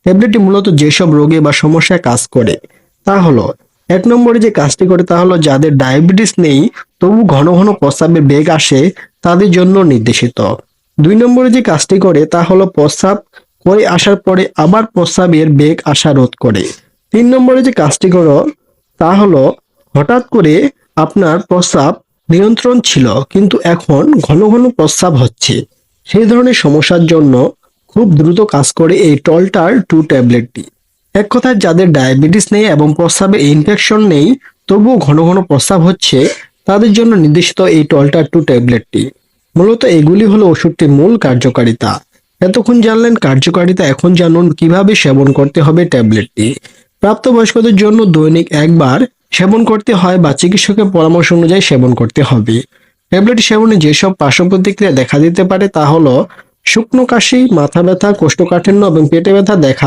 ট্যাবলেটটি মূলত যেসব রোগে বা সমস্যায় কাজ করে তা হলো, 1 নম্বরে যে কাজটি করে তা হলো যাদের ডায়াবেটিস নেই তবু ঘন ঘন প্রস্রাবের বেগ আসে তাদের জন্য নির্দেশিত। 2 নম্বরে যে কাজটি করে তা হলো প্রস্রাব করে আসার পরে আবার প্রস্রাবের বেগ আসা রোধ করে। 3 নম্বরে যে কাজটি করো তা হলো হঠাৎ করে আপনার প্রস্রাব নিয়ন্ত্রণ ছিল কিন্তু এখন ঘন ঘন প্রস্রাব হচ্ছে, সেই ধরনের সমস্যার জন্য খুব দ্রুত কাজ করে এই টলটার 2 ট্যাবলেটটি। এক কথায় যাদের ডায়াবেটিস নেই এবং প্রস্রাবে ইনফেকশন নেই তবুও ঘন ঘন প্রস্রাব হচ্ছে তাদের জন্য নির্দেশিত এই টলটার 2 ট্যাবলেটটি। মূলত এগুলি হলো ওষুধটির মূল কার্যকারিতা। এতক্ষণ জানলেন কার্যকারিতা, এখন জানুন কিভাবে সেবন করতে হবে ট্যাবলেটটি। প্রাপ্তবয়স্কদের জন্য দৈনিক একবার সেবন করতে হয় বা চিকিৎসকের পরামর্শ অনুযায়ী সেবন করতে হবে। ট্যাবলেট সেবনে যেসব পার্শ্ব প্রতিক্রিয়া দেখা দিতে পারে তা হলো শুকনো কাশি, মাথা ব্যথা, কোষ্ঠকাঠিন্য এবং পেটে ব্যথা দেখা